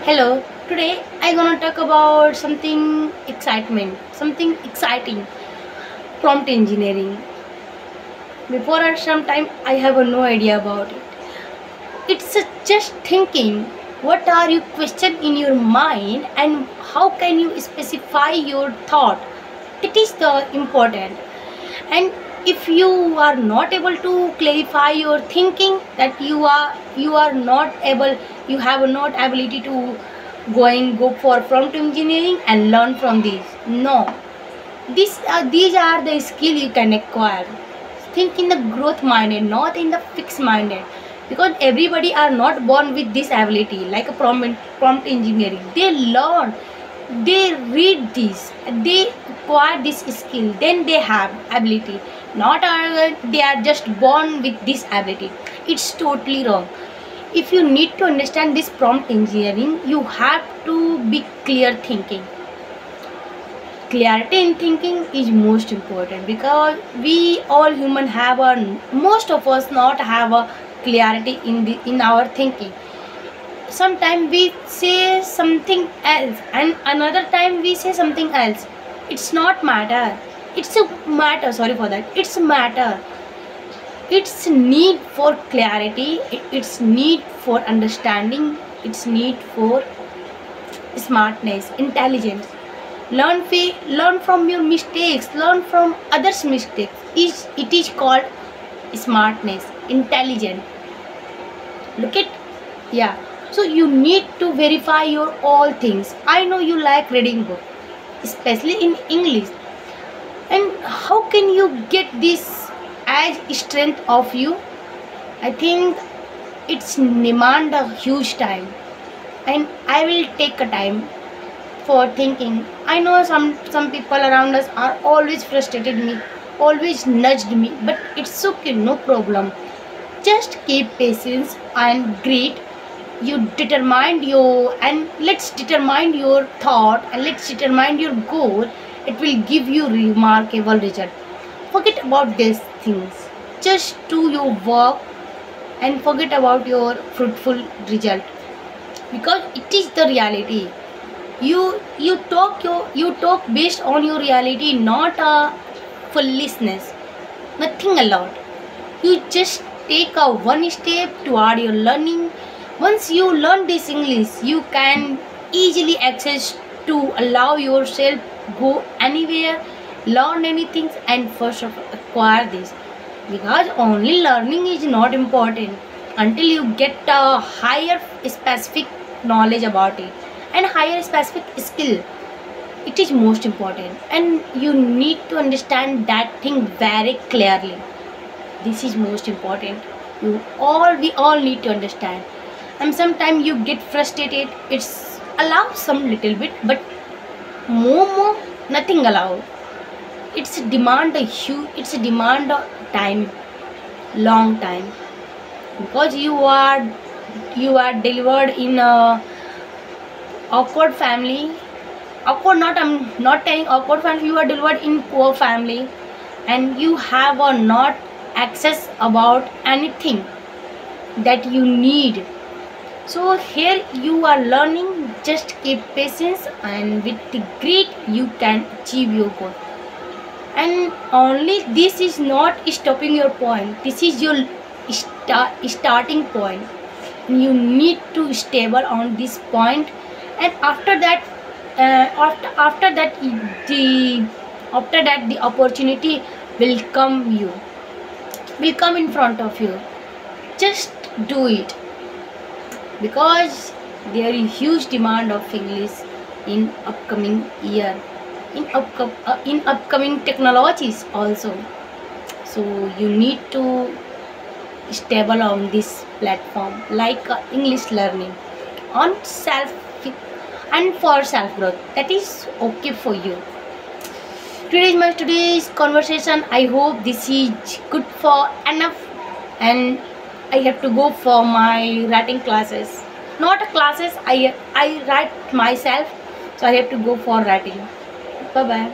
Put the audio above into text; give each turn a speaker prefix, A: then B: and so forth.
A: Hello, today I'm gonna talk about something exciting, prompt engineering. Before some time, I have no idea about it. It's just thinking. What are you question in your mind, and how can you specify your thought? It is the important. And if you are not able to clarify your thinking, that you are not able, you have not ability to go for prompt engineering and learn from these. No, these are the skill you can acquire. Think in the growth minded, not in the fixed minded, because everybody are not born with this ability. Like a prompt engineering, they learn, they read this, they acquire this skill, then they have ability. Not they are just born with this ability. It's totally wrong. If you need to understand this prompt engineering, you have to be clear thinking. Clarity in thinking is most important, because we all human have a, most of us not have a clarity in our thinking. Sometimes we say something else and another time we say something else. It's not matter, it's a matter, sorry for that, it's a matter. It's need for clarity, it's need for understanding, it's need for smartness, intelligence. Learn from your mistakes, learn from others mistakes. It is called smartness, intelligent. Look at, yeah. So you need to verify your all things. I know you like reading book, especially in English. And how can you get this as strength of you? I think it's demand a huge time, and I will take a time for thinking. I know some people around us are always frustrated me, always nudged me, but it's okay, no problem. Just keep patience and great. You determine your, and let's determine your thought, and let's determine your goal. It will give you remarkable result. Forget about these things. Just do your work and forget about your fruitful result, because it is the reality. You talk based on your reality, not a foolishness, nothing a lot. You just take a one step toward your learning. Once you learn this English, you can easily access to allow yourself go anywhere, learn anything, and first of all acquire this. Because only learning is not important until you get a higher specific knowledge about it and higher specific skill. It is most important, and you need to understand that thing very clearly. This is most important. We all need to understand. And sometimes you get frustrated, it's allow some little bit, but more nothing allow. It's demand a huge, it's a demand of time, long time, because you are delivered in a awkward family. Awkward, not, I'm not telling awkward family, you are delivered in poor family, and you have or not access about anything that you need. So here you are learning. Just keep patience, and with the grit you can achieve your goal. And only this is not stopping your point, this is your starting point. You need to stable on this point, and after that the opportunity will come in front of you. Just do it, because there is huge demand of English in upcoming year, in upcoming technologies also. So you need to stable on this platform, like English learning on self and for self growth. That is okay for you. Today's conversation, I hope this is good for enough, and I have to go for my writing classes. Not classes, I write myself, so I have to go for writing. Bye bye.